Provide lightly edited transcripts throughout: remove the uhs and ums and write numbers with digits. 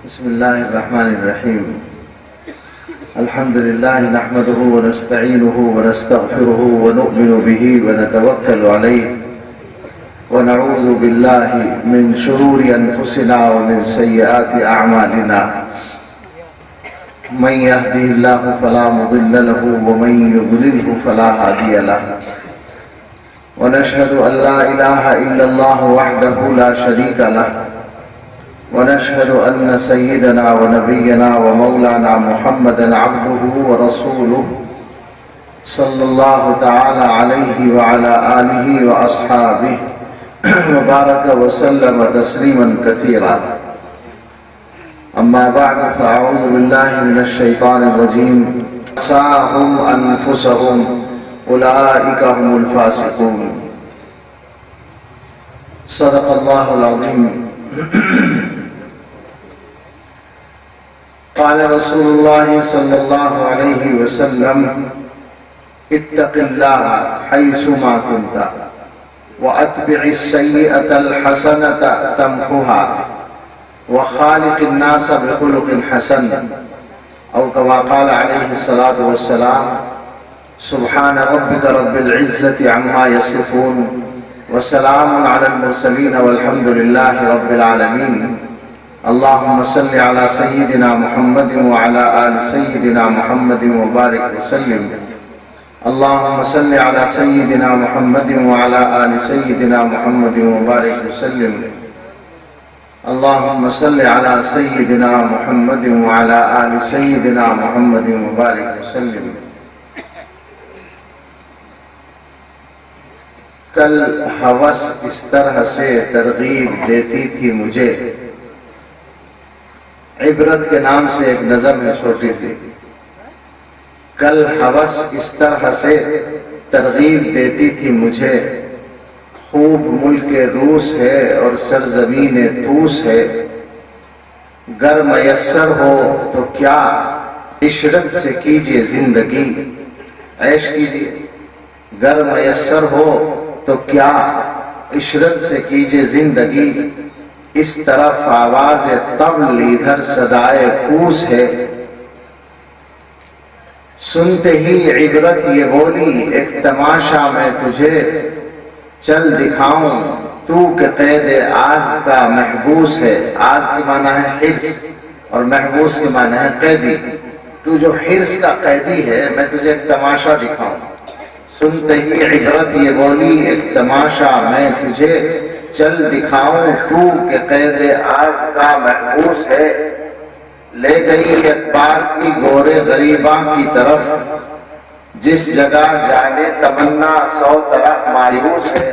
بسم الله الرحمن الرحيم. الحمد لله نحمده ونستعينه ونستغفره ونؤمن به ونتوكل عليه ونعوذ بالله من شرور أنفسنا ومن سيئات أعمالنا. من يهده الله فلا مضل له ومن يضلله فلا هادي له. ونشهد أن لا إله إلا الله وحده لا شريك له. ونشهد أن سيدنا ونبينا ومولانا محمدا عبده ورسوله صلى الله تعالى عليه وعلى آله وأصحابه وبارك وسلم تسليما كثيرا. أما بعد فأعوذ بالله من الشيطان الرجيم. ساهم أنفسهم أولئك هم الفاسقون. صدق الله العظيم. قال رسول الله صلى الله عليه وسلم: اتق الله حيثما كنت وأتبع السيئة الحسنة تمحها وخالق الناس بخلق حسن، أو كما قال عليه الصلاة والسلام: سبحان ربك رب العزة عما يصفون وسلام على المرسلين والحمد لله رب العالمين. اللهم صل على سيدنا محمد وعلى آل سيدنا محمد وبارك وسلم. اللهم صل على سيدنا محمد وعلى آل سيدنا محمد وبارك وسلم. اللهم صل على سيدنا محمد وعلى آل سيدنا محمد وبارك وسلم. کل ہوس اس طرح سے ترغیب دیتی تھی مجھے. عبرت کے نام سے ایک نظم ہے چھوٹی سی. کل ہوس اس طرح سے ترغیب دیتی تھی مجھے، خوب ملک روس ہے اور سرزمین طوس ہے. گر میسر ہو تو کیا عشرت سے کیجئے زندگی، عیش کیجئے. گر میسر ہو تو کیا عشرت سے کیجئے زندگی. اس طرف آواز طبل ادھر صدائے کوس ہے. سنتے ہی عبرت یہ بولی ایک تماشا میں تجھے چل دکھاؤں، تو کہ قید آز کا محبوس ہے. آز کے معنی ہے حرص اور محبوس کے معنی ہے قیدی. تو جو حرص کا قیدی ہے میں تجھے ایک تماشا دکھاؤں. سنتے ہی عبرت یہ بولی ایک تماشا میں تجھے چل دکھاؤں، تو کہ قید آز کا محبوس ہے. لے گئی اخبار کی گورے غریباں کی طرف، جس جگہ جانے تمنا سو طرح مایوس ہے.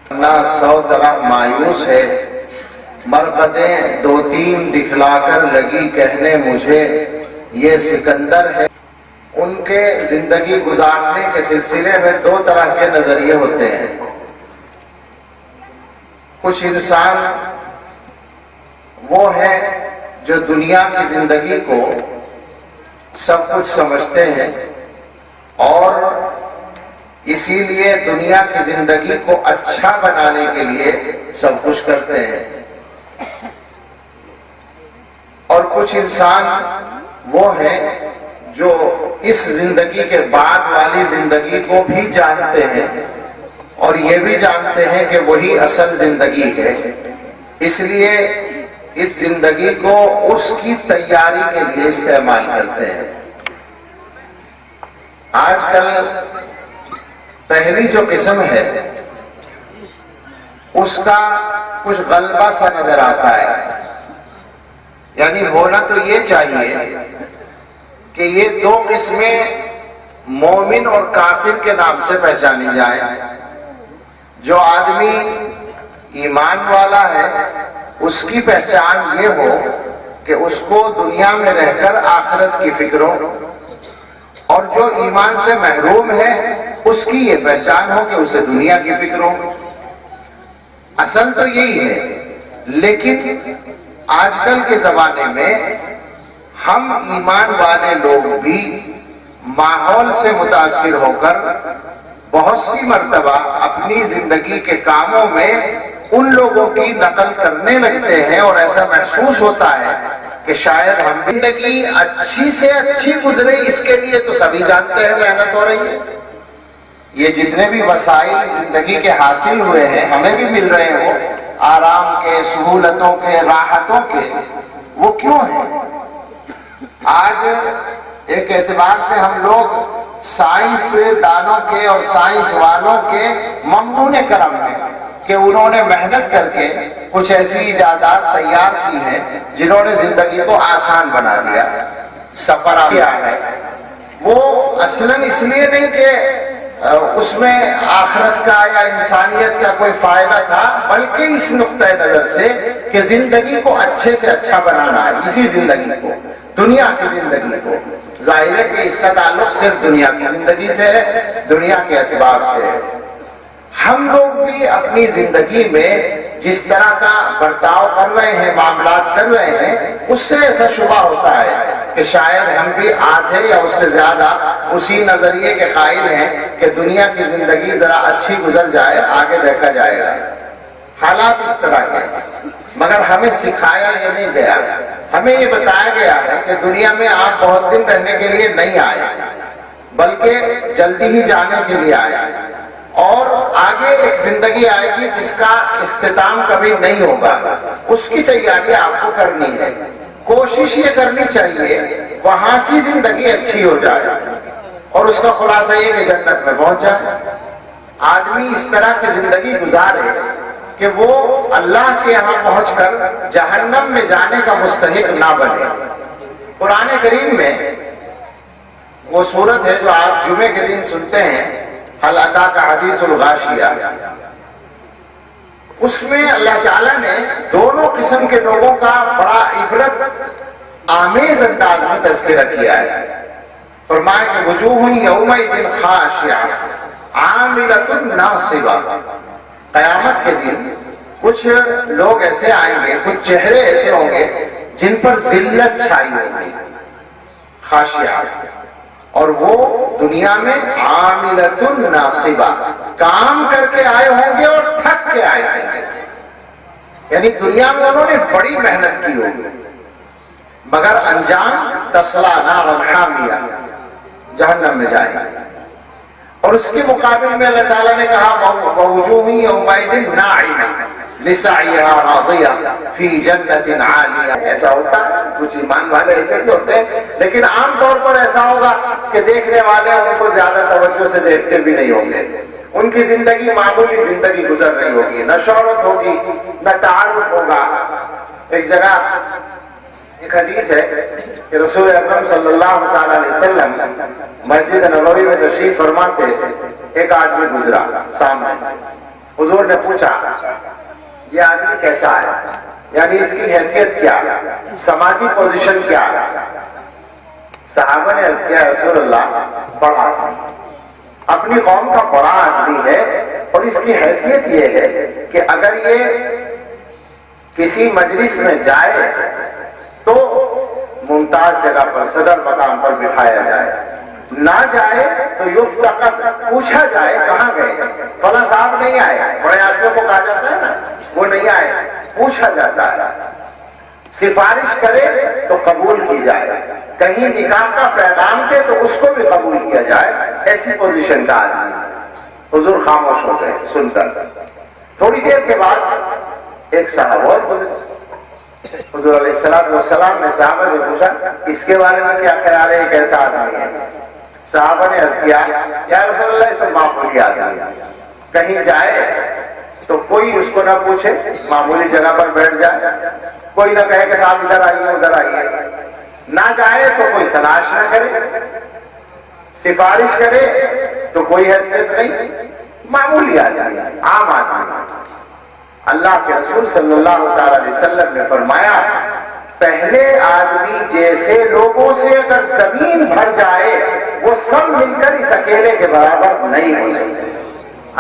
تمنا سو طرح مایوس ہے. مرقدیں دو تین دکھلا کر لگی کہنے مجھے یہ سکندر ہے. ان کے زندگی گزارنے کے سلسلے میں دو طرح کے نظریے ہوتے ہیں. کچھ انسان وہ ہیں جو دنیا کی زندگی کو سب کچھ سمجھتے ہیں اور اسی لیے دنیا کی زندگی کو اچھا بنانے کے لیے سب کچھ کرتے ہیں. اور کچھ انسان وہ ہیں جو اس زندگی کے بعد والی زندگی کو بھی جانتے ہیں اور یہ بھی جانتے ہیں کہ وہی اصل زندگی ہے، اس لیے اس زندگی کو اس کی تیاری کے لیے استعمال کرتے ہیں. آج کل پہلی جو قسم ہے اس کا کچھ غلبہ سا نظر آتا ہے. یعنی ہونا تو یہ چاہیے کہ یہ دو قسمیں مومن اور کافر کے نام سے پہچانی جائیں. جو آدمی ایمان والا ہے اس کی پہچان یہ ہو کہ اس کو دنیا میں رہ کر آخرت کی فکر ہو، اور جو ایمان سے محروم ہے اس کی یہ پہچان ہو کہ اسے دنیا کی فکر ہو. اصل تو یہی ہے. لیکن آج کل کے زمانے میں ہم ایمان والے لوگ بھی ماحول سے متاثر ہو کر بہت سی مرتبہ اپنی زندگی کے کاموں میں ان لوگوں کی نقل کرنے لگتے ہیں اور ایسا محسوس ہوتا ہے کہ شاید ہم زندگی اچھی سے اچھی گزرے، اس کے لیے تو سبھی جانتے ہیں محنت ہو رہی ہے۔ یہ جتنے بھی وسائل زندگی کے حاصل ہوئے ہیں ہمیں بھی مل رہے ہیں، وہ آرام کے، سہولتوں کے، راحتوں کے، وہ کیوں ہیں؟ آج ایک اعتبار سے ہم لوگ سائنس دانوں کے اور سائنس والوں کے ممنون کرم ہیں کہ انہوں نے محنت کر کے کچھ ایسی ایجادات تیار کی ہیں جنہوں نے زندگی کو آسان بنا دیا، سفر کیا ہے۔ وہ اصلاً اس لیے نہیں کہ اس میں آخرت کا یا انسانیت کا کوئی فائدہ تھا، بلکہ اس نقطۂ نظر سے کہ زندگی کو اچھے سے اچھا بنانا ہے، اسی زندگی کو، دنیا کی زندگی کو۔ ظاہر ہے کہ اس کا تعلق صرف دنیا کی زندگی سے ہے، دنیا کے اسباب سے ہے۔ ہم لوگ بھی اپنی زندگی میں جس طرح کا برتاؤ کر رہے ہیں، معاملات کر رہے ہیں، اس سے ایسا شبہ ہوتا ہے کہ شاید ہم بھی آدھے یا اس سے زیادہ اسی نظریے کے قائل ہیں کہ دنیا کی زندگی ذرا اچھی گزر جائے، آگے دیکھا جائے گا۔ حالات اس طرح کے، مگر ہمیں سکھایا یہ نہیں گیا، ہمیں یہ بتایا گیا ہے کہ دنیا میں آپ بہت دن رہنے کے لیے نہیں آئے، بلکہ جلدی ہی جانے کے لیے آئے، اور آگے ایک زندگی آئے گی جس کا اختتام کبھی نہیں ہوگا، اس کی تیاری آپ کو کرنی ہے۔ کوشش یہ کرنی چاہیے وہاں کی زندگی اچھی ہو جائے، اور اس کا خلاصہ یہ کہ جنت میں پہنچ جائے۔ آدمی اس طرح کی زندگی گزارے کہ وہ اللہ کے یہاں پہنچ کر جہنم میں جانے کا مستحق نہ بنے۔ قرآن کریم میں وہ سورت ہے جو آپ جمعے کے دن سنتے ہیں، هل اتاک حدیث الغاشیہ، اس میں اللہ تعالیٰ نے دونوں قسم کے لوگوں کا بڑا عبرت آمیز انداز میں تذکرہ کیا ہے۔ فرمایا کہ وجوہ یومئذ خاشعہ عاملۃ ناصبہ، قیامت کے دن کچھ لوگ ایسے آئیں گے، کچھ چہرے ایسے ہوں گے جن پر ذلت چھائی ہوگی، خاشعہ، اور وہ دنیا میں عاملۃ ناصبہ، کام کر کے آئے ہوں گے اور تھک کے آئے ہوں گے، یعنی دنیا میں انہوں نے بڑی محنت کی ہوگی، مگر انجام تصلی نارا حامیہ، جہنم میں جائیں گے۔ اور اس کے مقابل میں اللہ تعالیٰ نے کہا ووجوہ یومئذ ناعمہ لسعیہا راضیہ فی جنت عالیہ۔ ایسا ہوتا ہے، کچھ ایمان والے ایسے بھی ہوتے ہیں، لیکن عام طور پر ایسا ہوگا کہ دیکھنے والے ان کو زیادہ توجہ سے دیکھتے بھی نہیں ہوں گے، ان کی زندگی معمولی زندگی گزر رہی ہوگی، نہ شہرت ہوگی نہ تعارف ہوگا۔ ایک جگہ ایک حدیث ہے کہ رسول اکرم صلی اللہ تعالی علیہ وسلم مسجد نبوی میں تشریف فرما کے ایک آدمی گزرا سامنے سے، حضور نے پوچھا یہ آدمی کیسا ہے، یعنی اس کی حیثیت کیا، سماجی پوزیشن کیا ہے؟ صحابہ نے عرض کیا رسول اللہ بڑا آدمی، اپنی قوم کا بڑا آدمی ہے، اور اس کی حیثیت یہ ہے کہ اگر یہ کسی مجلس میں جائے تو ممتاز جگہ پر، صدر مقام پر بٹھایا جائے، نہ جائے تو یفتقد، پوچھا جائے کہاں گئے، فلاں صاحب نہیں آئے، بڑے آدمیوں کو کہا جاتا ہے نا وہ نہیں آئے، پوچھا جاتا ہے، سفارش کرے تو قبول کی جائے، کہیں نکاح کا پیغام دے تو اس کو بھی قبول کیا جائے، ایسی پوزیشن کا آدمی۔ حضور خاموش ہو گئے سن کر۔ تھوڑی دیر کے بعد ایک صاحب اور گزرے، حضور علیہ السلام نے صحابہ سے پوچھا اس کے بارے میں کیا خیال ہے، کیسا آدمی ہے؟ صحابہ نے عرض کیا یا رسول اللہ یہ تو معمولی آدمی ہے، کہیں جائے تو کوئی اس کو نہ پوچھے، معمولی جگہ پر بیٹھ جائے، کوئی نہ کہے کہ صاحب ادھر آئیے ادھر آئیے، نہ جائے تو کوئی تلاش نہ کرے، سفارش کرے تو کوئی حیثیت نہیں، معمولی آدمی، عام آدمی۔ اللہ کے رسول صلی اللہ تعالی علیہ وسلم نے فرمایا پہلے آدمی جیسے لوگوں سے اگر زمین بھر جائے وہ سب مل کر اس اکیلے کے برابر نہیں ہو سکتے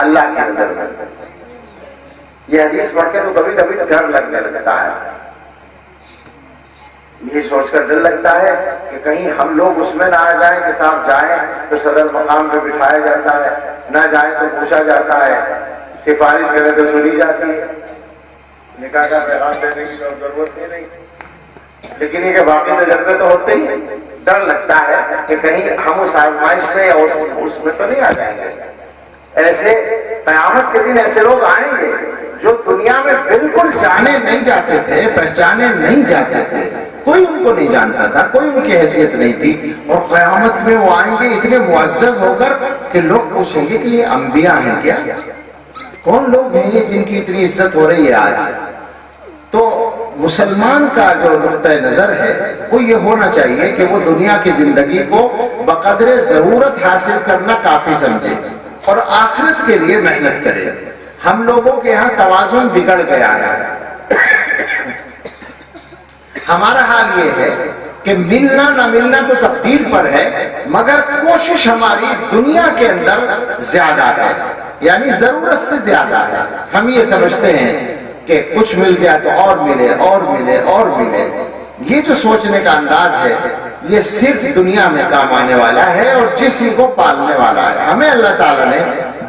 اللہ کی نظر میں۔ یہ حدیث پڑھ کے تو کبھی کبھی ڈر لگنے لگتا ہے، یہ سوچ کر ڈر لگتا ہے کہ کہیں ہم لوگ اس میں نہ آ جائیں کہ صاحب جائیں تو صدر مقام پہ بٹھایا جاتا ہے، نہ جائیں تو پوچھا جاتا ہے، سفارش کرے تو سنی جاتی ہے، نکاح کا پیغام دینے کی ضرورت ہی نہیں، لیکن یہ کہ باقی تجربے تو ہوتے ہی، ڈر لگتا ہے کہ کہیں ہم اس آزمائش میں یا اس میں تو نہیں آ جائیں گے۔ ایسے قیامت کے دن ایسے لوگ آئیں گے جو دنیا میں بالکل جانے نہیں جاتے تھے، پہچانے نہیں جاتے تھے، کوئی ان کو نہیں جانتا تھا، کوئی ان کی حیثیت نہیں تھی، اور قیامت میں وہ آئیں گے اتنے معزز ہو کر کہ لوگ پوچھیں گے کہ یہ انبیاء ہیں کیا؟ کون لوگ ہیں یہ جن کی اتنی عزت ہو رہی ہے آج؟ تو مسلمان کا جو نقطہ نظر ہے وہ یہ ہونا چاہیے کہ وہ دنیا کی زندگی کو بقدر ضرورت حاصل کرنا کافی سمجھے اور آخرت کے لیے محنت کرے۔ ہم لوگوں کے یہاں توازن بگڑ گیا ہے۔ ہمارا حال یہ ہے کہ ملنا نہ ملنا تو تقدیر پر ہے، مگر کوشش ہماری دنیا کے اندر زیادہ ہے، یعنی ضرورت سے زیادہ ہے۔ ہم یہ سمجھتے ہیں کہ کچھ مل گیا تو اور ملے اور ملے اور ملے۔ یہ جو سوچنے کا انداز ہے یہ صرف دنیا میں کام آنے والا ہے اور جسم کو پالنے والا ہے۔ ہمیں اللہ تعالیٰ نے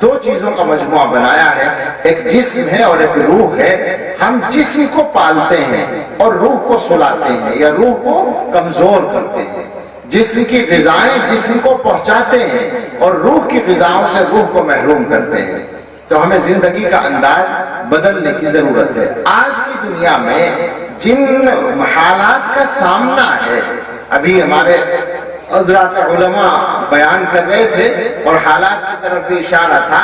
دو چیزوں کا مجموعہ بنایا ہے، ایک جسم ہے اور ایک روح ہے۔ ہم جسم کو پالتے ہیں اور روح کو سلاتے ہیں یا روح کو کمزور کرتے ہیں۔ جسم کی غذائیں جسم کو پہنچاتے ہیں اور روح کی غذاؤں سے روح کو محروم کرتے ہیں۔ تو ہمیں زندگی کا انداز بدلنے کی ضرورت ہے۔ آج کی دنیا میں جن حالات کا سامنا ہے، ابھی ہمارے حضرات علماء بیان کر رہے تھے اور حالات کی طرف بھی اشارہ تھا۔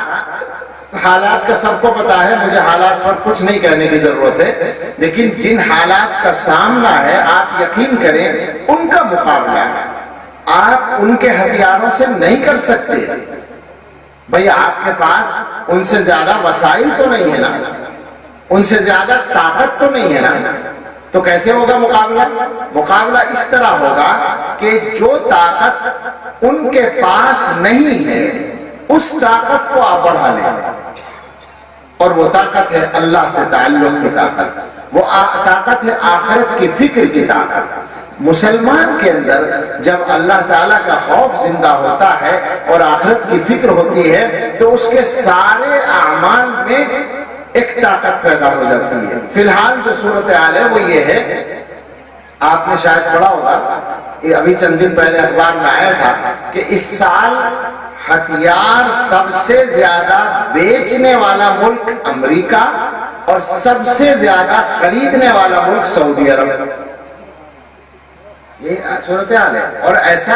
حالات کا سب کو پتا ہے، مجھے حالات پر کچھ نہیں کہنے کی ضرورت ہے، لیکن جن حالات کا سامنا ہے آپ یقین کریں ان کا مقابلہ آپ ان کے ہتھیاروں سے نہیں کر سکتے۔ بھئی آپ کے پاس ان سے زیادہ وسائل تو نہیں ہے نا، ان سے زیادہ طاقت تو نہیں ہے نا، تو کیسے ہوگا مقابلہ؟ مقابلہ اس طرح ہوگا کہ جو طاقت ان کے پاس نہیں ہے اس طاقت کو آپ بڑھا لیں، اور وہ طاقت ہے اللہ سے تعلق کی طاقت، وہ طاقت ہے آخرت کی فکر کی طاقت۔ مسلمان کے اندر جب اللہ تعالیٰ کا خوف زندہ ہوتا ہے اور آخرت کی فکر ہوتی ہے تو اس کے سارے اعمال میں ایک طاقت پیدا ہو جاتی ہے۔ فی الحال جو صورتحال ہے وہ یہ ہے، آپ نے شاید پڑھا ہوگا، یہ ابھی چند دن پہلے اخبار میں آیا تھا کہ اس سال ہتھیار سب سے زیادہ بیچنے والا ملک امریکہ اور سب سے زیادہ خریدنے والا ملک سعودی عرب۔ یہ صورتحال ہے، اور ایسا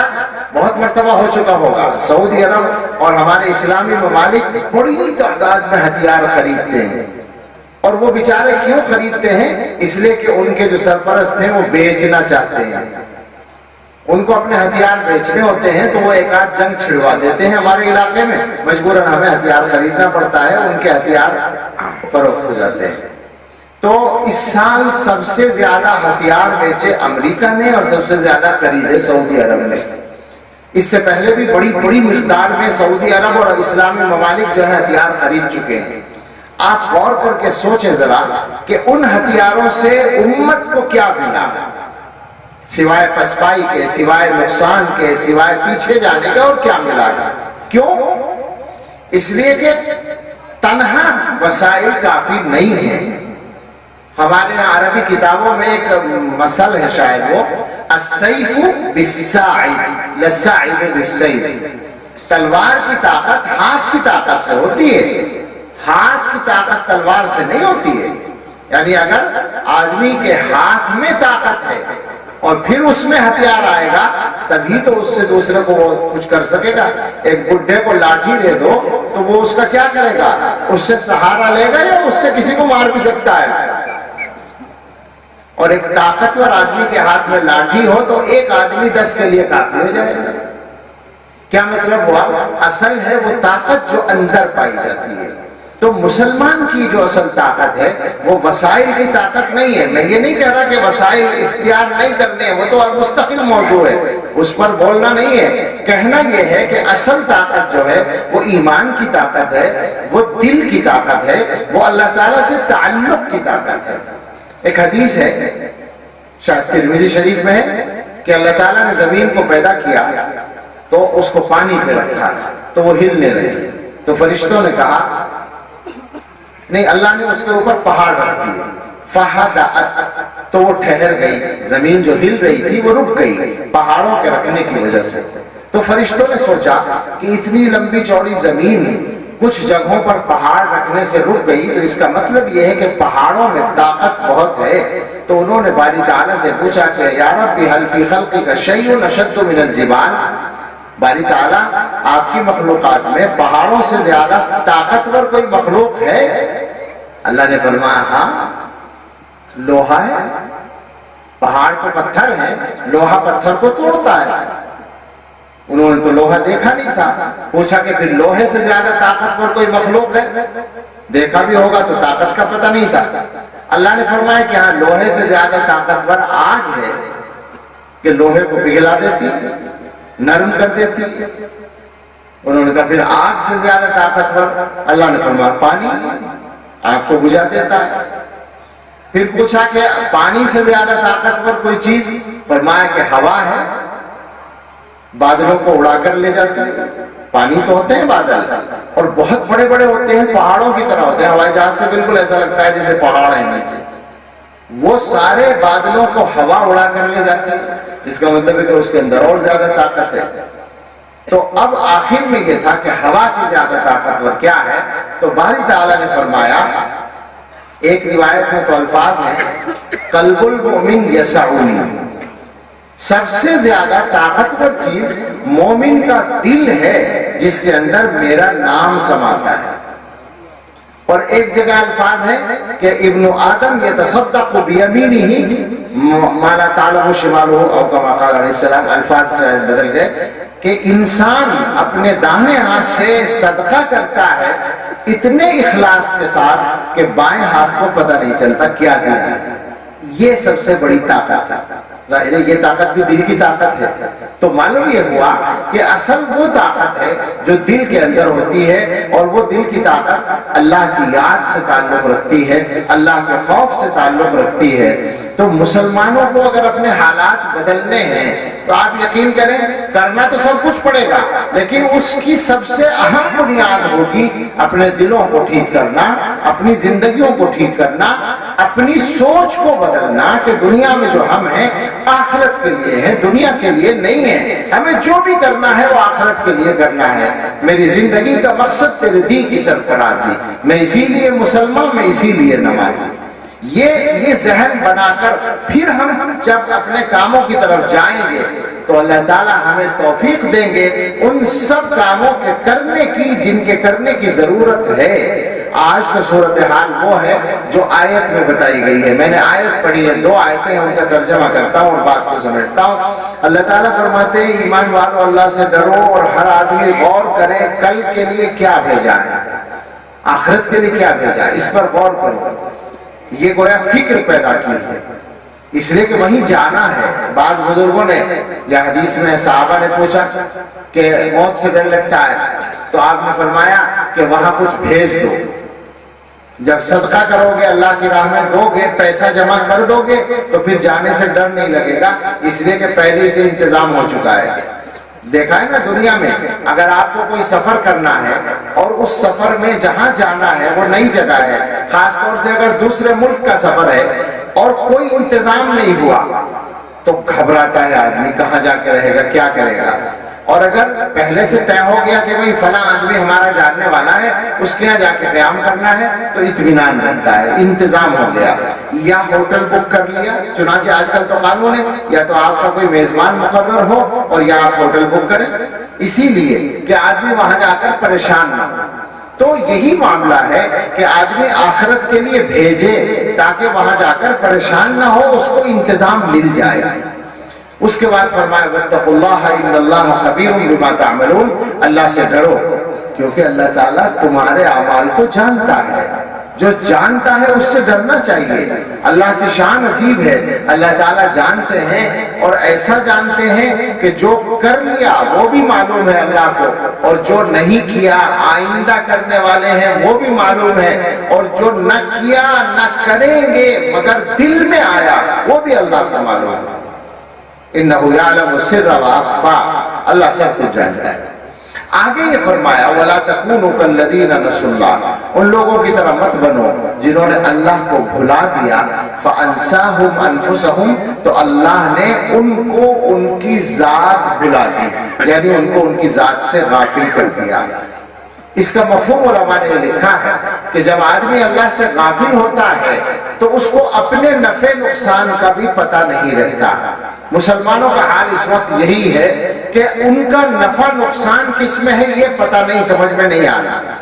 بہت مرتبہ ہو چکا ہوگا۔ سعودی عرب اور ہمارے اسلامی ممالک بڑی تعداد میں ہتھیار خریدتے ہیں، اور وہ بیچارے کیوں خریدتے ہیں؟ اس لیے کہ ان کے جو سرپرست ہیں وہ بیچنا چاہتے ہیں، ان کو اپنے ہتھیار بیچنے ہوتے ہیں تو وہ ایک آدھ جنگ چھڑوا دیتے ہیں ہمارے علاقے میں، مجبوراً ہمیں ہتھیار خریدنا پڑتا ہے، ان کے ہتھیار فروخت ہو جاتے ہیں۔ تو اس سال سب سے زیادہ ہتھیار بیچے امریکہ نے اور سب سے زیادہ خریدے سعودی عرب نے۔ اس سے پہلے بھی بڑی بڑی مقدار میں سعودی عرب اور اسلامی ممالک جو ہے ہتھیار خرید چکے ہیں۔ آپ غور کر کے سوچیں ذرا کہ ان ہتھیاروں سے امت کو کیا ملا، سوائے پسپائی کے، سوائے نقصان کے، سوائے پیچھے جانے کے، اور کیا ملا ہے؟ کیوں؟ اس لیے کہ تنہا وسائل کافی نہیں ہیں۔ ہمارے عربی کتابوں میں ایک مثل ہے، شاید وہ السیف بالساعد للساعد بالسیف، تلوار کی طاقت ہاتھ کی طاقت سے ہوتی ہے، ہاتھ کی طاقت تلوار سے نہیں ہوتی ہے۔ یعنی اگر آدمی کے ہاتھ میں طاقت ہے اور پھر اس میں ہتھیار آئے گا تبھی تو اس سے دوسرے کو وہ کچھ کر سکے گا۔ ایک بڈھے کو لاٹھی دے دو تو وہ اس کا کیا کرے گا؟ اس سے سہارا لے گا یا اس سے کسی کو مار بھی سکتا ہے؟ اور ایک طاقتور آدمی کے ہاتھ میں لاٹھی ہو تو ایک آدمی 10 کے لیے کافی ہو جائے گا۔ کیا مطلب ہوا؟ اصل ہے وہ طاقت جو اندر پائی جاتی ہے۔ تو مسلمان کی جو اصل طاقت ہے وہ وسائل کی طاقت نہیں ہے۔ میں یہ نہیں کہہ رہا کہ وسائل اختیار نہیں کرنے، وہ تو مستقل موضوع ہے، اس پر بولنا نہیں ہے۔ کہنا یہ ہے کہ اصل طاقت جو ہے وہ ایمان کی طاقت ہے، وہ دل کی طاقت ہے، وہ اللہ تعالیٰ سے تعلق کی طاقت ہے۔ ایک حدیث ہے شاید ترمذی شریف میں ہے کہ اللہ تعالیٰ نے زمین کو پیدا کیا تو اس کو پانی پہ رکھا تو وہ ہلنے لگی، تو فرشتوں نے کہا نہیں، اللہ نے اس کے اوپر پہاڑ رکھ دیے۔ فہدأت، تو وہ ٹھہر گئی، زمین جو ہل رہی تھی وہ رک گئی پہاڑوں کے رکھنے کی وجہ سے۔ تو فرشتوں نے سوچا کہ اتنی لمبی چوڑی زمین کچھ جگہوں پر پہاڑ رکھنے سے رک گئی، تو اس کا مطلب یہ ہے کہ پہاڑوں میں طاقت بہت ہے۔ تو انہوں نے باری تعالیٰ سے پوچھا کہ یا رب هل فی خلقک شیء اشد من الجبال، باری تعالیٰ آپ کی مخلوقات میں پہاڑوں سے زیادہ طاقتور کوئی مخلوق ہے؟ اللہ نے فرمایا ہاں، لوہا ہے، پہاڑ تو پتھر ہے، لوہا پتھر کو توڑتا ہے۔ انہوں نے تو لوہا دیکھا نہیں تھا، پوچھا کہ پھر لوہے سے زیادہ طاقتور کوئی مخلوق ہے؟ دیکھا بھی ہوگا تو طاقت کا پتہ نہیں تھا۔ اللہ نے فرمایا کہ ہاں، لوہے سے زیادہ طاقتور آگ ہے کہ لوہے کو پگھلا دیتی، نرم کر دیتی۔ انہوں نے کہا پھر آگ سے زیادہ طاقتور؟ اللہ نے فرمایا پانی، آگ کو بجھا دیتا ہے۔ پھر پوچھا کہ پانی سے زیادہ طاقتور کوئی چیز؟ فرمایا کہ ہوا ہے، بادلوں کو اڑا کر لے جاتی ہے۔ پانی تو ہوتے ہیں بادل، اور بہت بڑے بڑے ہوتے ہیں، پہاڑوں کی طرح ہوتے ہیں، ہوائی جہاز سے بالکل ایسا لگتا ہے جیسے پہاڑ ہیں نیچے۔ وہ سارے بادلوں کو ہوا اڑا کر لے جاتی ہے، اس کا مطلب ہے کہ اس کے اندر اور زیادہ طاقت ہے۔ تو اب آخر میں یہ تھا کہ ہوا سے زیادہ طاقتور کیا ہے؟ تو باری تعالیٰ نے فرمایا، ایک روایت میں تو الفاظ ہیں قلب المؤمن یسعنی، سب سے زیادہ طاقتور چیز مومن کا دل ہے جس کے اندر میرا نام سماتا ہے۔ اور ایک جگہ الفاظ ہے کہ ابن آدم یتصدق بیمینہ ما لا تعلم شمالہ، او کما قال علیہ السلام، الفاظ بدل گئے کہ انسان اپنے داہنے ہاتھ سے صدقہ کرتا ہے اتنے اخلاص کے ساتھ کہ بائیں ہاتھ کو پتہ نہیں چلتا کیا دیا ہے۔ یہ سب سے بڑی طاقت ہے۔ ظاہر ہے یہ طاقت بھی دل کی طاقت ہے۔ تو معلوم یہ ہوا کہ اصل وہ طاقت ہے جو دل کے اندر ہوتی ہے، اور وہ دل کی طاقت اللہ کی یاد سے تعلق رکھتی ہے، اللہ کے خوف سے تعلق رکھتی ہے۔ تو مسلمانوں کو اگر اپنے حالات بدلنے ہیں تو آپ یقین کریں کرنا تو سب کچھ پڑے گا، لیکن اس کی سب سے اہم بنیاد ہوگی اپنے دلوں کو ٹھیک کرنا، اپنی زندگیوں کو ٹھیک کرنا، اپنی سوچ کو بدلنا کہ دنیا میں جو ہم ہیں آخرت کے لیے ہے، دنیا کے لیے نہیں ہے۔ ہمیں جو بھی کرنا ہے وہ آخرت کے لیے کرنا ہے۔ میری زندگی کا مقصد تیرے دین کی سرفرازی، میں اسی لیے مسلمان، میں اسی لیے نمازی۔ یہ ذہن بنا کر پھر ہم جب اپنے کاموں کی طرف جائیں گے تو اللہ تعالیٰ ہمیں توفیق دیں گے ان سب کاموں کے کرنے کی جن کے کرنے کی ضرورت ہے۔ آج کا صورتحال وہ ہے جو آیت میں بتائی گئی ہے۔ میں نے آیت پڑھی ہے، 2 آیتیں ہیں، ان کا ترجمہ کرتا ہوں اور بات کو سمجھتا ہوں۔ اللہ تعالیٰ فرماتے ہیں ایمان والو اللہ سے ڈرو اور ہر آدمی غور کرے کل کے لیے کیا بھیجا ہے، آخرت کے لیے کیا بھیجا ہے، اس پر غور کرو۔ یہ گویا فکر پیدا کی ہے، اس لیے کہ وہیں جانا ہے۔ بعض بزرگوں نے یا حدیث میں صحابہ نے پوچھا کہ موت سے ڈر لگتا ہے، تو آپ نے فرمایا کہ وہاں کچھ بھیج دو۔ جب صدقہ کرو گے، اللہ کی راہ میں دو گے، پیسہ جمع کر دو گے تو پھر جانے سے ڈر نہیں لگے گا، اس لیے کہ پہلے سے انتظام ہو چکا ہے۔ دیکھا ہے نا دنیا میں اگر آپ کو کوئی سفر کرنا ہے اور اس سفر میں جہاں جانا ہے وہ نئی جگہ ہے، خاص طور سے اگر دوسرے ملک کا سفر ہے اور کوئی انتظام نہیں ہوا تو گھبراتا ہے آدمی، کہاں جا کے رہے گا، کیا کرے گا۔ اور اگر پہلے سے طے ہو گیا کہ بھئی فلاں آدمی ہمارا جاننے والا ہے، اس کے یہاں جا کے قیام کرنا ہے، تو اطمینان رہتا ہے، انتظام ہو گیا۔ یا ہوٹل بک کر لیا، چنانچہ آج کل تو قانون ہے یا تو آپ کا کوئی میزبان مقرر ہو اور یا آپ ہوٹل بک کریں، اسی لیے کہ آدمی وہاں جا کر پریشان نہ ہو۔ تو یہی معاملہ ہے کہ آدمی آخرت کے لیے بھیجے تاکہ وہاں جا کر پریشان نہ ہو، اس کو انتظام مل جائے۔ اس کے بعد فرمایا واتقوا اللہ ان اللہ خبیر بما تعملون، اللہ سے ڈرو کیونکہ اللہ تعالیٰ تمہارے اعمال کو جانتا ہے۔ جو جانتا ہے اس سے ڈرنا چاہیے۔ اللہ کی شان عجیب ہے، اللہ تعالیٰ جانتے ہیں اور ایسا جانتے ہیں کہ جو کر لیا وہ بھی معلوم ہے اللہ کو، اور جو نہیں کیا آئندہ کرنے والے ہیں وہ بھی معلوم ہے، اور جو نہ کیا نہ کریں گے مگر دل میں آیا وہ بھی اللہ کو معلوم ہے۔ انہ یعلم السر واخفی، اللہ سب کچھ جانتا ہے۔ آگے یہ فرمایا وَلَا تَكُونُوا كَالَّذِينَ نَسُوا اللَّهَ، ان لوگوں کی طرح مت بنو جنہوں نے اللہ کو بھلا دیا، فَأَنْسَاهُمْ أَنفُسَهُمْ، تو اللہ نے ان کو ان کی ذات بھلا دی، یعنی ان کو ان کی ذات سے غافل کر دیا۔ اس کا مفہوم علماء نے لکھا ہے کہ جب آدمی اللہ سے غافل ہوتا ہے تو اس کو اپنے نفع نقصان کا بھی پتہ نہیں رہتا۔ مسلمانوں کا حال اس وقت یہی ہے کہ ان کا نفع نقصان کس میں ہے یہ پتہ نہیں، سمجھ میں نہیں آ رہا،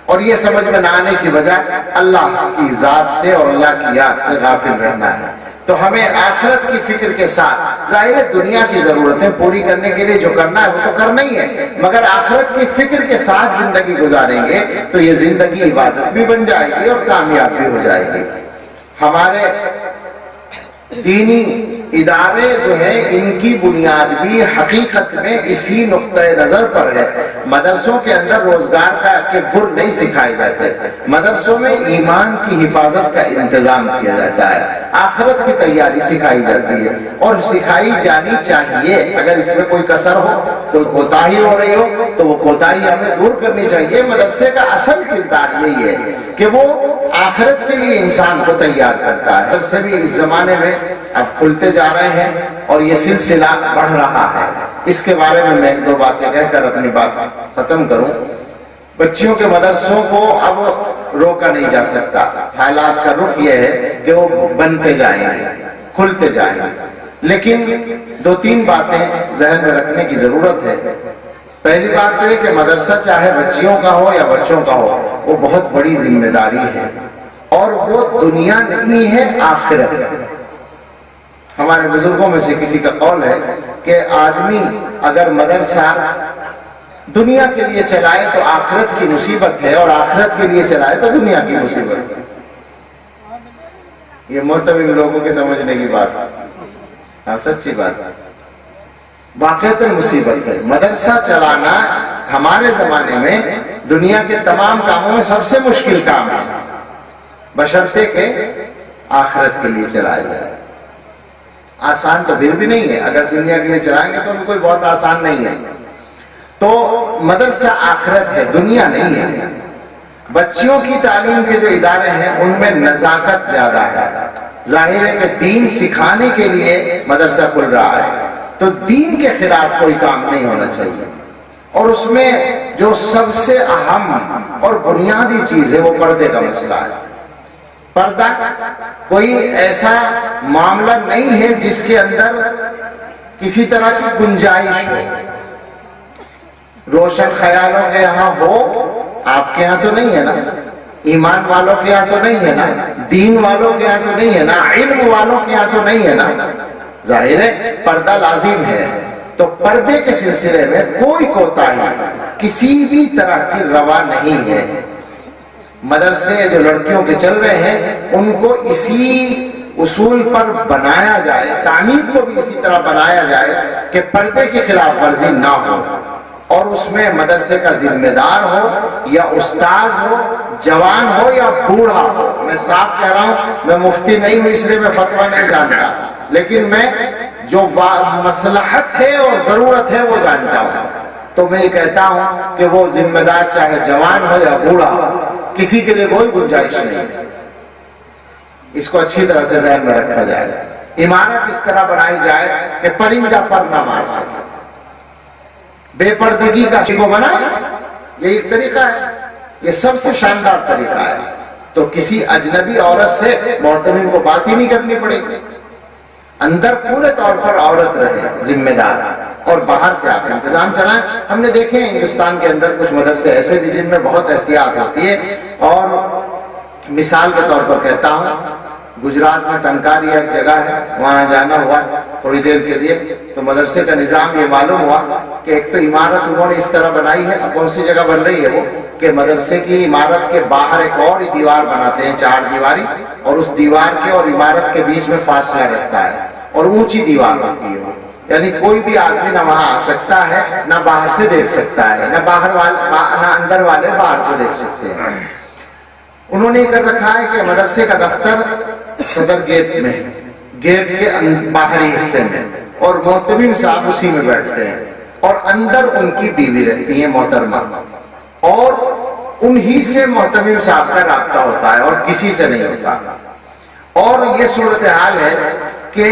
اور یہ سمجھ میں نہ آنے کی بجائے اللہ کی ذات سے اور اللہ کی یاد سے غافل رہنا ہے۔ تو ہمیں آخرت کی فکر کے ساتھ، ظاہر ہے دنیا کی ضرورتیں پوری کرنے کے لیے جو کرنا ہے وہ تو کرنا ہی ہے، مگر آخرت کی فکر کے ساتھ زندگی گزاریں گے تو یہ زندگی عبادت بھی بن جائے گی اور کامیاب بھی ہو جائے گی۔ ہمارے دینی ادارے جو ہیں ان کی بنیاد بھی حقیقت میں اسی نقطۂ نظر پر ہے۔ مدرسوں کے اندر روزگار کا کے گر نہیں سکھائے جاتے، مدرسوں میں ایمان کی حفاظت کا انتظام کیا جاتا ہے، آخرت کی تیاری سکھائی جاتی ہے اور سکھائی جانی چاہیے۔ اگر اس میں کوئی کسر ہو، کوئی کوتاہی ہو رہی ہو تو وہ کوتاہی ہمیں دور کرنی چاہیے۔ مدرسے کا اصل کردار یہی ہے کہ وہ آخرت کے لیے انسان کو تیار کرتا ہے۔ اس سے بھی اس زمانے میں اب کھلتے جا رہے ہیں اور یہ سلسلہ بڑھ رہا ہے۔ اس کے بارے میں ایک دو باتیں کہہ کر اپنی بات ختم کروں۔ بچیوں کے مدرسوں کو اب روکا نہیں جا سکتا، حالات کا رخ یہ ہے کہ وہ بنتے جائیں گے، کھلتے جائیں گے، لیکن دو تین باتیں ذہن میں رکھنے کی ضرورت ہے۔ پہلی بات یہ کہ مدرسہ چاہے بچیوں کا ہو یا بچوں کا ہو، وہ بہت بڑی ذمہ داری ہے اور وہ دنیا نہیں ہے، آخرت ہے۔ ہمارے بزرگوں میں سے کسی کا قول ہے کہ آدمی اگر مدرسہ دنیا کے لیے چلائے تو آخرت کی مصیبت ہے، اور آخرت کے لیے چلائے تو دنیا کی مصیبت ہے۔ یہ معتبر لوگوں کے سمجھنے کی بات ہے، ہاں سچی بات ہے، واقعتاً مصیبت ہے۔ مدرسہ چلانا ہمارے زمانے میں دنیا کے تمام کاموں میں سب سے مشکل کام ہے، بشرطے کہ آخرت کے لیے چلایا جائے۔ آسان تو پھر بھی نہیں ہے، اگر دنیا کے لیے چلائیں گے تو بھی کوئی بہت آسان نہیں ہے۔ تو مدرسہ آخرت ہے، دنیا نہیں ہے۔ بچیوں کی تعلیم کے جو ادارے ہیں ان میں نزاکت زیادہ ہے۔ ظاہر ہے کہ دین سکھانے کے لیے مدرسہ کھل رہا ہے تو دین کے خلاف کوئی کام نہیں ہونا چاہیے، اور اس میں جو سب سے اہم اور بنیادی چیز ہے وہ پردے کا مسئلہ ہے۔ پردہ کوئی ایسا معاملہ نہیں ہے جس کے اندر کسی طرح کی گنجائش ہو۔ روشن خیالوں کے یہاں ہو، آپ کے یہاں تو نہیں ہے نا، ایمان والوں کے یہاں تو نہیں ہے نا، دین والوں کے یہاں تو نہیں ہے نا، علم والوں کے یہاں تو نہیں ہے نا۔ ظاہر ہے پردہ لازم ہے، تو پردے کے سلسلے میں کوئی کوتاہی کسی بھی طرح کی روا نہیں ہے۔ مدرسے جو لڑکیوں کے چل رہے ہیں ان کو اسی اصول پر بنایا جائے، تعلیم کو بھی اسی طرح بنایا جائے کہ پردے کی خلاف ورزی نہ ہو، اور اس میں مدرسے کا ذمہ دار ہو یا استاذ ہو، جوان ہو یا بوڑھا ہو۔ میں صاف کہہ رہا ہوں، میں مفتی نہیں ہوں اس لیے میں فتویٰ نہیں جانتا، لیکن میں جو مصلحت ہے اور ضرورت ہے وہ جانتا ہوں۔ تو میں یہ کہتا ہوں کہ وہ ذمہ دار چاہے جوان ہو یا بوڑھا ہو، کسی کے لیے کوئی گنجائش نہیں۔ اس کو اچھی طرح سے ذہن میں رکھا جائے۔ عمارت اس طرح بنائی جائے کہ پرندہ پر نہ مار سکے، بے پردگی کا کو بنائے، یہ ایک طریقہ ہے، یہ سب سے شاندار طریقہ ہے۔ تو کسی اجنبی عورت سے محتمم کو بات ہی نہیں کرنی پڑے گی، اندر پورے طور پر عورت رہے ذمہ دار، اور باہر سے آپ انتظام چلائیں۔ ہم نے دیکھے ہندوستان کے اندر کچھ مدرسے ایسے بھی جن میں بہت احتیاط ہوتی ہے، اور مثال کے طور پر کہتا ہوں، گجرات میں ٹنکاری ایک جگہ ہے، وہاں جانا ہوا تھوڑی دیر کے لیے، تو مدرسے کا نظام یہ معلوم ہوا کہ ایک تو عمارت انہوں نے اس طرح بنائی ہے، اب بہت سی جگہ بن رہی ہے وہ، کہ مدرسے کی عمارت کے باہر ایک اور دیوار بناتے ہیں، 4 دیواری، اور اس دیوار کے اور عمارت کے بیچ میں فاصلہ رہتا ہے، اور اونچی دیوار ہوتی ہے وہ، یعنی کوئی بھی آدمی نہ وہاں آ سکتا ہے، نہ باہر سے دیکھ سکتا ہے، نہ نہ اندر والے باہر کو دیکھ سکتے ہیں۔ انہوں نے کر رکھا ہے کہ مدرسے کا دفتر صدر گیٹ میں ہے، گیٹ کے باہری حصے میں، اور محتمم صاحب اسی میں بیٹھتے ہیں۔ اور اندر ان کی بیوی رہتی ہے محترمہ، اور انہی سے محتمم صاحب کا رابطہ ہوتا ہے اور کسی سے نہیں ہوتا۔ اور یہ صورتحال ہے کہ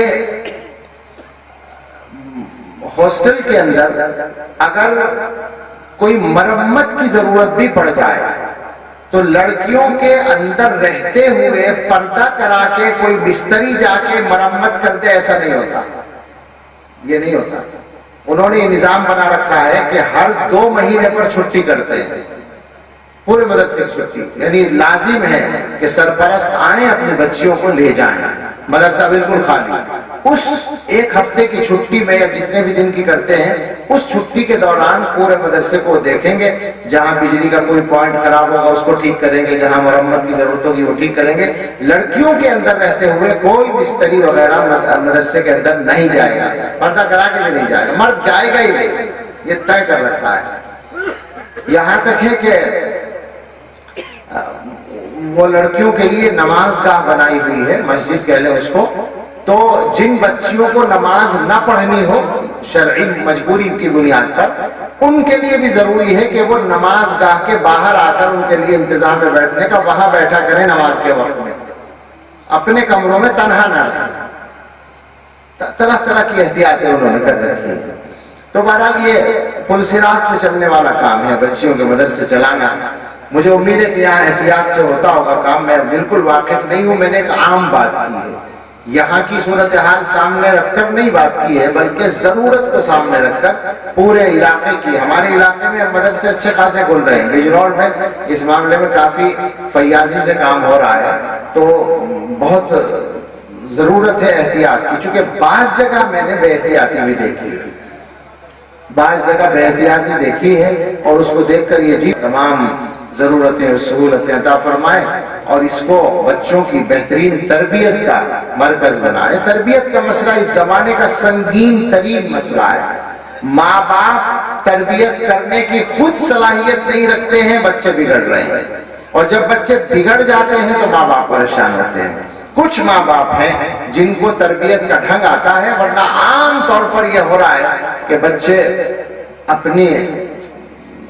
ہاسٹل کے اندر اگر کوئی مرمت کی ضرورت بھی پڑ جائے تو لڑکیوں کے اندر رہتے ہوئے پردہ کرا کے کوئی بستری جا کے مرمت کر دے، ایسا نہیں ہوتا، یہ نہیں ہوتا۔ انہوں نے یہ نظام بنا رکھا ہے کہ ہر 2 مہینے پر چھٹی کرتے ہیں، پورے مدرسے کی چھٹی، یعنی لازم ہے کہ سرپرست آئیں اپنی بچیوں کو لے جائیں، مدرسہ بالکل خالی۔ اس 1 ہفتے کی چھٹی میں یا جتنے بھی دن کی کرتے ہیں، اس چھٹی کے دوران پورے مدرسے کو دیکھیں گے، جہاں بجلی کا کوئی پوائنٹ خراب ہوگا اس کو ٹھیک کریں گے، جہاں مرمت کی ضرورت ہوگی وہ ٹھیک کریں گے۔ لڑکیوں کے اندر رہتے ہوئے کوئی بستری وغیرہ مدرسے کے اندر نہیں جائے گا، پردہ کرا کے بھی نہیں جائے گا، مرد جائے گا ہی نہیں، یہ طے کر رکھا ہے۔ یہاں تک ہے کہ وہ لڑکیوں کے لیے نماز گاہ بنائی ہوئی ہے، مسجد کہہ لیں اس کو، تو جن بچیوں کو نماز نہ پڑھنی ہو شرعی مجبوری کی بنیاد پر، ان کے لیے بھی ضروری ہے کہ وہ نماز گاہ کے باہر آ کر ان کے لیے انتظام ہے بیٹھنے کا، وہاں بیٹھا کریں نماز کے وقت میں، اپنے کمروں میں تنہا نہ رہیں۔ طرح طرح کی احتیاطیں انہوں نے کر رکھی ہیں۔ تو بہرحال یہ پلسرات میں چلنے والا کام ہے بچیوں کے مدرسے چلانا۔ مجھے امید ہے کہ یہاں احتیاط سے ہوتا ہوگا کام، میں بالکل واقف نہیں ہوں، میں نے ایک عام بات کی ہے، یہاں کی صورتحال سامنے رکھ کر نہیں بات کی ہے، بلکہ ضرورت کو سامنے رکھ کر پورے علاقے کی۔ ہمارے علاقے میں مدرسے اچھے خاصے کھل رہے ہیں، بجنور میں اس معاملے میں کافی فیاضی سے کام ہو رہا ہے، تو بہت ضرورت ہے احتیاط کی، چونکہ بعض جگہ میں نے بے احتیاطی بھی دیکھی ہے، بعض جگہ بے احتیاطی دیکھی ہے، اور اس کو دیکھ کر یہ تمام ضرورتیں اور سہولتیں عطا فرمائے، اور اس کو بچوں کی بہترین تربیت کا مرکز بنائے۔ تربیت کا مسئلہ اس زمانے کا سنگین ترین مسئلہ ہے۔ ماں باپ تربیت کرنے کی خود صلاحیت نہیں رکھتے ہیں، بچے بگڑ رہے ہیں، اور جب بچے بگڑ جاتے ہیں تو ماں باپ پریشان ہوتے ہیں۔ کچھ ماں باپ ہیں جن کو تربیت کا ڈھنگ آتا ہے، ورنہ عام طور پر یہ ہو رہا ہے کہ بچے اپنی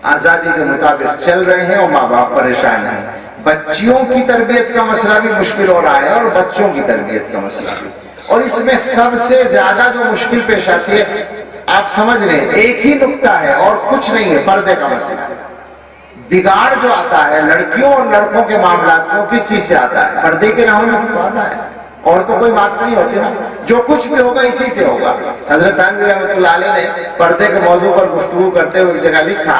آزادی کے مطابق چل رہے ہیں اور ماں باپ پریشان ہیں۔ بچیوں کی تربیت کا مسئلہ بھی مشکل ہو رہا ہے، اور بچوں کی تربیت کا مسئلہ بھی، اور اس میں سب سے زیادہ جو مشکل پیش آتی ہے، آپ سمجھ رہے ہیں، ایک ہی نقطہ ہے اور کچھ نہیں ہے، پردے کا مسئلہ۔ بگاڑ جو آتا ہے لڑکیوں اور لڑکوں کے معاملات کو کس چیز سے آتا ہے؟ پردے کے نہ ہونے سے آتا ہے، اور تو کوئی بات نہیں ہوتی نا، جو کچھ بھی ہوگا اسی سے ہوگا۔ حضرت تھانوی رحمۃ اللہ علیہ نے پردے کے موضوع پر گفتگو کرتے ہوئے ایک جگہ لکھا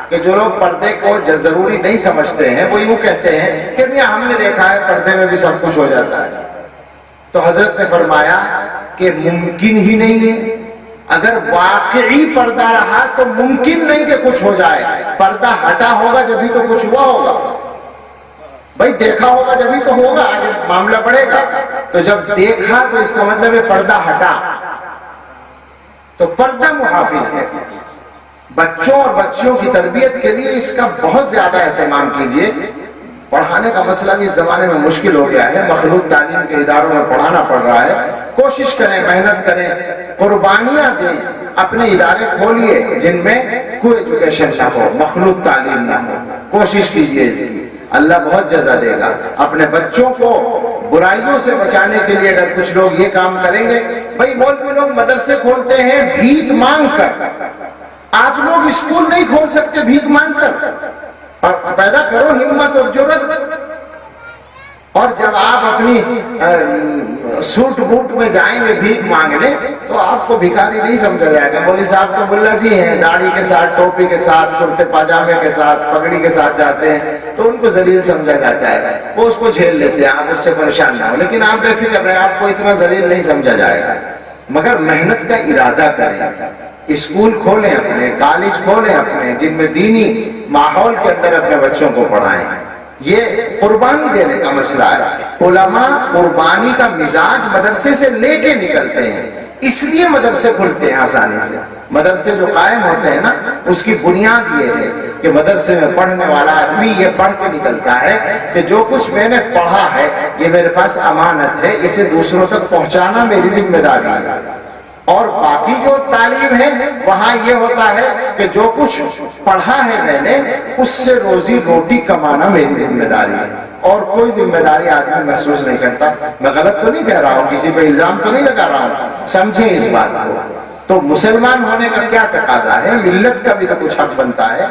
کہ جو لوگ پردے کو ضروری نہیں سمجھتے ہیں وہ یوں کہتے ہیں کہ میاں ہم نے دیکھا ہے پردے میں بھی سب کچھ ہو جاتا ہے۔ تو حضرت نے فرمایا کہ ممکن ہی نہیں ہے، اگر واقعی پردہ رہا تو ممکن نہیں کہ کچھ ہو جائے، پردہ ہٹا ہوگا جبھی تو کچھ ہوا ہوگا، بھائی دیکھا ہوگا جبھی تو ہوگا، آگے معاملہ بڑھے گا۔ تو جب دیکھا تو اس کا مطلب ہے پردہ ہٹا، تو پردہ محافظ ہے۔ بچوں اور بچیوں کی تربیت کے لیے اس کا بہت زیادہ اہتمام کیجیے۔ پڑھانے کا مسئلہ بھی اس زمانے میں مشکل ہو گیا ہے، مخلوط تعلیم کے اداروں میں پڑھانا پڑ رہا ہے۔ کوشش کریں، محنت کریں، قربانیاں دیں، اپنے ادارے کھولیے جن میں کوئی ایجوکیشن نہ ہو، مخلوط تعلیم نہ ہو، کوشش کیجیے اس کی، اللہ بہت جزا دے گا۔ اپنے بچوں کو برائیوں سے بچانے کے لیے اگر کچھ لوگ یہ کام کریں گے، بھائی مولوی لوگ مدرسے کھولتے ہیں بھیک مانگ کر، آپ لوگ اسکول نہیں کھول سکتے بھیک مانگ کر، پیدا کرو ہمت اور جرات۔ اور جب آپ اپنی سوٹ بوٹ میں جائیں گے بھیک مانگنے تو آپ کو بھکاری نہیں سمجھا جائے گا، مولوی صاحب تو ملا جی ہیں، داڑھی کے ساتھ، ٹوپی کے ساتھ، کرتے پاجامے کے ساتھ، پگڑی کے ساتھ جاتے ہیں تو ان کو ذلیل سمجھا جاتا ہے، وہ اس کو جھیل لیتے ہیں، آپ اس سے پریشان نہ ہو، لیکن آپ بے فکر رہیں، آپ کو اتنا ذلیل نہیں سمجھا جائے گا۔ مگر محنت کا ارادہ کریں، اسکول کھولیں اپنے، کالج کھولیں اپنے، جن میں دینی ماحول کے اندر اپنے بچوں کو پڑھائیں۔ یہ قربانی دینے کا مسئلہ ہے۔ علماء قربانی کا مزاج مدرسے سے لے کے نکلتے ہیں، اس لیے مدرسے کھلتے ہیں آسانی سے۔ مدرسے جو قائم ہوتے ہیں نا، اس کی بنیاد یہ ہے کہ مدرسے میں پڑھنے والا آدمی یہ پڑھ کے نکلتا ہے کہ جو کچھ میں نے پڑھا ہے یہ میرے پاس امانت ہے، اسے دوسروں تک پہنچانا میری ذمہ داری ہے، اور باقی جو تعلیم ہے وہاں یہ ہوتا ہے کہ جو کچھ پڑھا ہے میں نے اس سے روزی روٹی کمانا میری ذمہ داری ہے، اور کوئی ذمہ داری آدمی محسوس نہیں کرتا۔ میں غلط تو نہیں کہہ رہا ہوں، کسی پہ الزام تو نہیں لگا رہا ہوں، سمجھیں اس بات کو۔ تو مسلمان ہونے کا کیا تقاضا ہے؟ ملت کا بھی تو کچھ حق بنتا ہے۔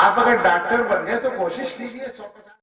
آپ اگر ڈاکٹر بن گئے تو کوشش کیجئے